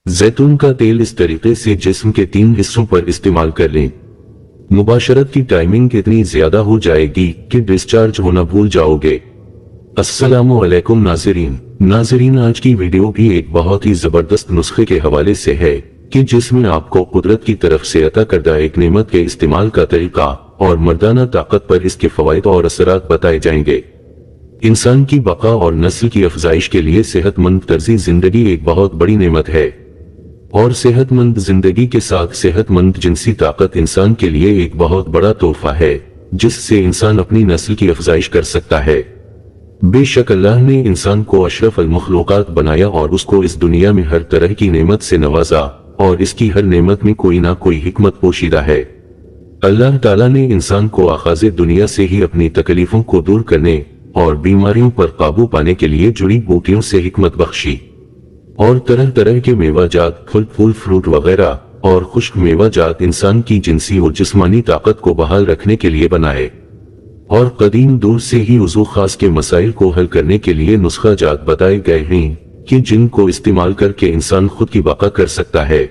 जैतून का तेल इस तरीके से जिस्म के 3 हिस्सों पर इस्तेमाल कर लें। मुबाशरत की टाइमिंग इतनी ज्यादा हो जाएगी कि डिस्चार्ज होना भूल जाओगे। अस्सलामु अलैकुम नाज़रीन, आज की वीडियो भी एक बहुत ही जबरदस्त नुस्खे के हवाले से है कि जिसमें आपको कुदरत की तरफ से अता करदा एक नेमत के इस्तेमाल का तरीका और मर्दाना ताकत पर इसके फवायद और असरात बताए जाएंगे। इंसान की बका और नस्ल की अफजाइश के लिए सेहतमंद तर्जी जिंदगी एक बहुत बड़ी नेमत है और सेहतमंद जिंदगी के साथ सेहतमंद जिनसी ताकत इंसान के लिए एक बहुत बड़ा तोहफा है जिससे इंसान अपनी नस्ल की अफजाइश कर सकता है। बेशक अल्लाह ने इंसान को अशरफ अल मखलूकात बनाया और उसको इस दुनिया में हर तरह की नेमत से नवाजा और इसकी हर नेमत में कोई ना कोई हिकमत पोशीदा है। अल्लाह ताला ने इंसान को आगाज़े दुनिया से ही अपनी तकलीफों को दूर करने और बीमारियों पर काबू पाने के लिए जुड़ी बूटियों से हिकमत बख्शी और तरह तरह के मेवाजात, फल फ्रूट वगैरह और खुश्क मेवाजात इंसान की जिनसी और जिस्मानी ताकत को बहाल रखने के लिए बनाए और कदीम दूर से ही उज़ू खास के मसाइल को हल करने के लिए नुस्खा जात बताए गए हैं कि जिनको इस्तेमाल करके इंसान खुद की बका कर सकता है।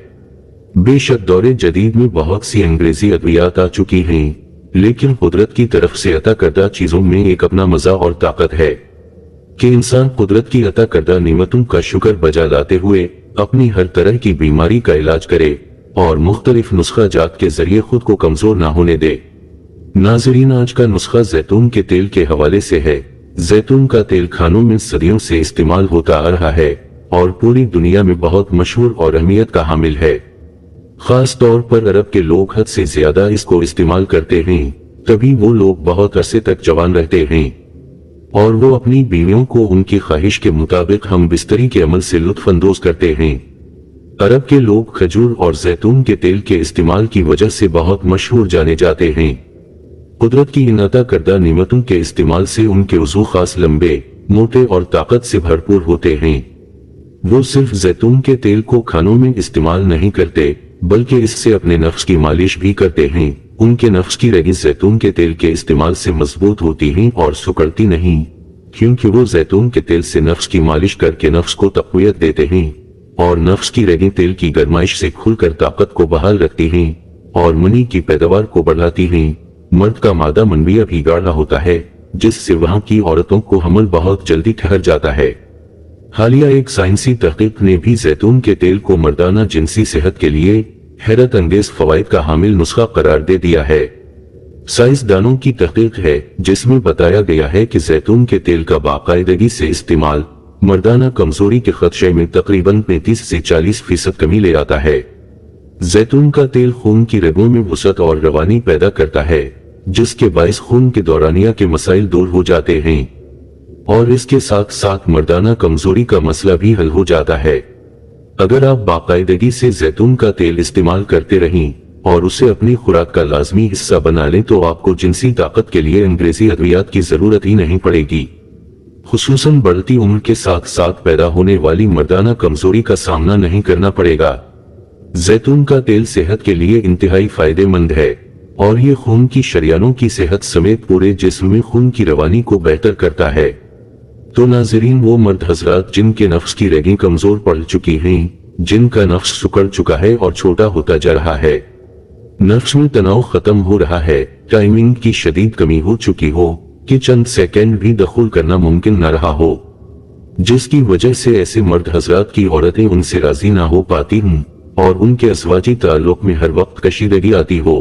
बेशक दौरे जदीद में बहुत सी अंग्रेजी अद्वियात आ चुकी हैं, लेकिन कुदरत की तरफ से अता करदा चीजों में एक अपना मजा और ताकत है कि इंसान कुदरत की अता करदा नेमतों का शुक्र बजा लाते हुए अपनी हर तरह की बीमारी का इलाज करे और मुख्तलिफ नुस्खा जात के जरिए खुद को कमजोर ना होने दे। नाज़रीन, आज का नुस्खा जैतून के तेल के हवाले से है। जैतून का तेल खानों में सदियों से इस्तेमाल होता आ रहा है और पूरी दुनिया में बहुत मशहूर और अहमियत का हामिल है। खास तौर पर अरब के लोग हद से ज्यादा इसको इस्तेमाल करते हैं, तभी वो लोग बहुत अरसे तक जवान रहते हैं और वो अपनी बीवियों को उनकी ख्वाहिश के मुताबिक हम बिस्तरी के अमल से लुत्फ अंदोज करते हैं। अरब के लोग खजूर और जैतून के तेल के इस्तेमाल की वजह से बहुत मशहूर जाने जाते हैं। कुदरत की इन अता करदा नेमतों के इस्तेमाल से उनके उज़ू खास लंबे, मोटे और ताकत से भरपूर होते हैं। वो सिर्फ जैतून के तेल को खानों में इस्तेमाल नहीं करते बल्कि इससे अपने नफ्स की मालिश भी करते हैं। उनके नफ्स की रगी जैतून के तेल के इस्तेमाल से मजबूत होती हैं और सुकड़ती नहीं, क्योंकि वो जैतून के तेल से नफ्स की मालिश करके नफ्स को तक़वियत देते हैं और नफ्स की रगी तेल की गरमाइश से खुलकर ताकत को बहाल रखती हैं और मनी की पैदावार को बढ़ाती हैं। मर्द का मादा मनविया भी गाढ़ा होता है जिससे वहां की औरतों को हमल बहुत जल्दी ठहर जाता है। हालिया एक साइंसी तहकीक ने भी जैतून के तेल को मर्दाना जिनसी सेहत के लिए हैरत अंगेज फवायद का हामिल नुस्खा करार दे दिया है। साइंसदानों की तहकीक है जिसमें बताया गया है कि जैतून के तेल का बाकायदगी से इस्तेमाल मर्दाना कमजोरी के खदशे में तकरीबन 35 से 40% कमी ले आता है। जैतून का तेल खून की रगों में वसअत और रवानी पैदा करता है जिसके बाइस खून के दौरानिया के मसाइल दूर हो जाते हैं और इसके साथ साथ मर्दाना कमजोरी का मसला भी हल हो जाता है। अगर आप बाकायदगी से जैतून का तेल इस्तेमाल करते रहें और उसे अपनी खुराक का लाजमी हिस्सा बना लें तो आपको जिनसी ताकत के लिए अंग्रेजी अद्वियात की जरूरत ही नहीं पड़ेगी। खुसूसन बढ़ती उम्र के साथ साथ पैदा होने वाली मर्दाना कमजोरी का सामना नहीं करना पड़ेगा। जैतून का तेल सेहत के लिए इंतहाई फायदेमंद है और ये खून की शरियानों की सेहत समेत पूरे जिस्म में खून की रवानी को बेहतर करता है। तो नाज़रीन, वो मर्द हजरात जिनके नफ्स की रगें कमजोर पड़ चुकी हैं, जिनका नफ्स सुकड़ चुका है और छोटा होता जा रहा है, नफ्स में तनाव खत्म हो रहा है, टाइमिंग की शदीद कमी हो चुकी हो कि चंद सेकंड भी दखल करना मुमकिन न रहा हो, जिसकी वजह से ऐसे मर्द हजरात की औरतें उनसे राजी ना हो पाती हूँ और उनके अज़वाजी ताल्लुक में हर वक्त कशीदगी आती हो,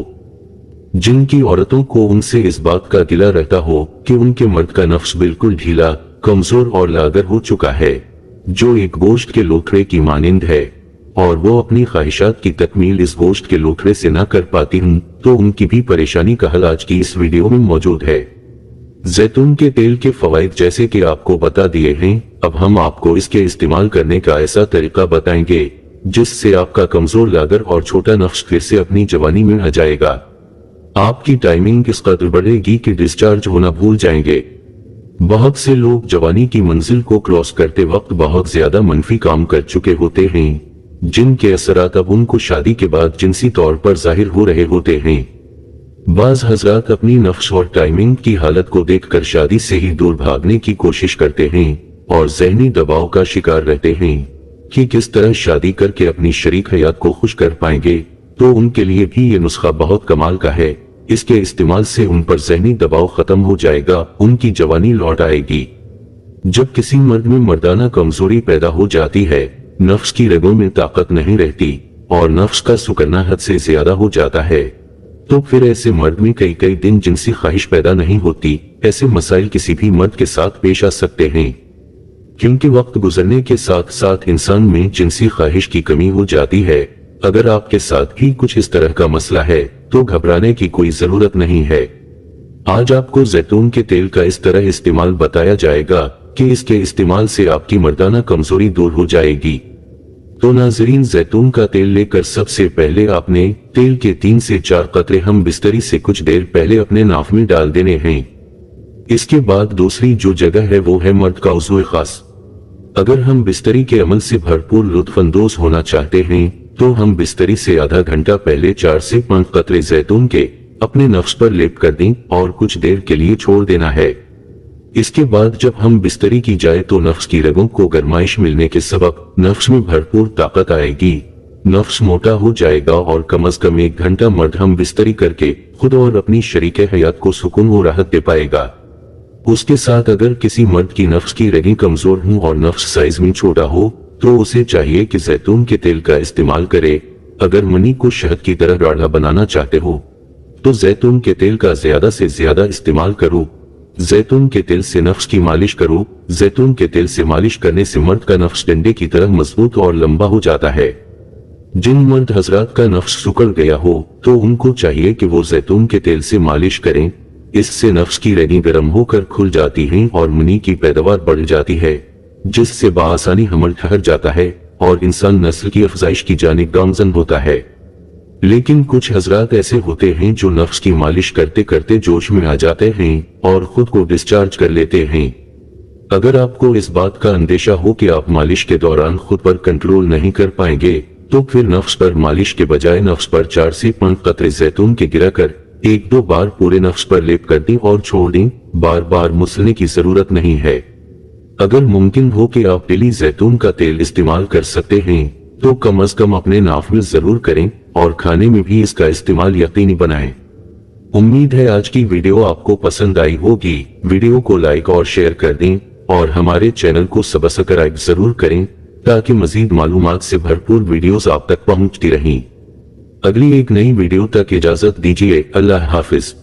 जिनकी औरतों को उनसे इस बात का गिला रहता हो कि उनके मर्द का नफ्स बिल्कुल ढीला, कमजोर और लागर हो चुका है, जो एक गोश्त के लोथड़े की मानिंद है और वो अपनी ख्वाहिशात की तकमील इस गोश्त के लोथड़े से ना कर पाती हूँ, तो उनकी भी परेशानी का हल आज की इस वीडियो में मौजूद है। जैतून के तेल के फवायद जैसे कि आपको बता दिए हैं, अब हम आपको इसके इस्तेमाल करने का ऐसा तरीका बताएंगे जिससे आपका कमजोर लागर और छोटा नफ्स फिर से अपनी जवानी में आ जाएगा। आपकी टाइमिंग इस कदर बढ़ेगी कि डिस्चार्ज होना भूल जाएंगे। बहुत से लोग जवानी की मंजिल को क्रॉस करते वक्त बहुत ज्यादा मनफी काम कर चुके होते हैं, जिनके असरात अब उनको शादी के बाद जिनसी तौर पर जाहिर हो रहे होते हैं। बाज हजरात अपनी नफ्स और टाइमिंग की हालत को देखकर शादी से ही दूर भागने की कोशिश करते हैं और ज़हनी दबाव का शिकार रहते हैं کہ किस तरह शादी करके अपनी शरीक हयात को खुश कर पाएंगे, तो उनके लिए भी ये नुस्खा बहुत कमाल का है। इसके इस्तेमाल से उन पर ज़हनी दबाव खत्म हो जाएगा, उनकी जवानी लौट आएगी। जब किसी मर्द में मर्दाना कमजोरी पैदा हो जाती है, नफ्स की रगों में ताकत नहीं रहती और नफ्स का सुकरना हद से ज्यादा हो जाता है, तो फिर ऐसे मर्द में कई कई दिन जिनसी ख्वाहिश पैदा नहीं होती। ऐसे मसाइल किसी भी मर्द के साथ पेश आ सकते हैं, क्योंकि वक्त गुजरने के साथ साथ इंसान में जिनसी ख्वाहिश की कमी हो जाती है। अगर आपके साथ भी कुछ इस तरह का मसला है तो घबराने की कोई जरूरत नहीं है। आज आपको जैतून के तेल का इस तरह इस्तेमाल बताया जाएगा कि इसके इस्तेमाल से आपकी मर्दाना कमजोरी दूर हो जाएगी। तो नाज़रीन, जैतून का तेल लेकर सबसे पहले आपने तेल के 3 से 4 कतरे हम बिस्तरी से कुछ देर पहले अपने नाफ में डाल देने हैं। इसके बाद दूसरी जो जगह है वो है मर्द का उज़्व खास। अगर हम बिस्तरी के अमल से भरपूर लुत्फअंदोज होना चाहते हैं तो हम बिस्तरी से आधा घंटा पहले 4 से 5 कतरे जैतून के अपने नफ्स पर लेप कर दें और कुछ देर के लिए छोड़ देना है। इसके बाद जब हम बिस्तरी की जाए तो नफ्स की रगों को गरमाइश मिलने के सबब नफ्स में भरपूर ताकत आएगी, नफ्स मोटा हो जाएगा और कम अज कम 1 घंटा मर्द हम बिस्तरी करके खुद और अपनी शरीके हयात को सुकून और राहत दे पाएगा। उसके साथ अगर किसी मर्द की नफ्स की रगें कमजोर हों और नफ्स साइज में छोटा हो तो उसे चाहिए कि जैतून के तेल का इस्तेमाल करे। अगर मनी को शहद की तरह गाढ़ा बनाना चाहते हो तो जैतून के तेल का ज्यादा से ज्यादा इस्तेमाल करो। जैतून के तेल से नफ्स की मालिश करो। जैतून के तेल से मालिश करने से मर्द का नफ्स डंडे की तरह मजबूत और लंबा हो जाता है। जिन मर्द हजरात का नफ्स सुकड़ गया हो तो उनको चाहिए कि वो जैतून के तेल से मालिश करें। इससे नफ्स की रगें गर्म होकर खुल जाती हैं और मनी की पैदावार बढ़ जाती है, जिससे बआसानी हमल ठहर जाता है और इंसान नस्ल की अफजाइश की जानिब गामजन होता है। लेकिन कुछ हजरात ऐसे होते हैं जो नफ्स की मालिश करते करते जोश में आ जाते हैं और खुद को डिस्चार्ज कर लेते हैं। अगर आपको इस बात का अंदेशा हो कि आप मालिश के दौरान खुद पर कंट्रोल नहीं कर पाएंगे तो फिर नफ्स पर मालिश के बजाय नफ्स पर 4 से 5 कतरे जैतून के गिराकर 1-2 बार पूरे नफ्स पर लेप कर दें और छोड़ दें। बार बार मुसलने की जरूरत नहीं है। अगर मुमकिन हो कि आप डेली जैतून का तेल इस्तेमाल कर सकते हैं तो कम अज कम अपने नाफ में जरूर करें और खाने में भी इसका इस्तेमाल यकीनी बनाएं। उम्मीद है आज की वीडियो आपको पसंद आई होगी। वीडियो को लाइक और शेयर कर दें और हमारे चैनल को सब्सक्राइब जरूर करें ताकि मजीद मालूमात से भरपूर वीडियोस आप तक पहुंचती रहें। अगली एक नई वीडियो तक इजाजत दीजिए। अल्लाह हाफिज।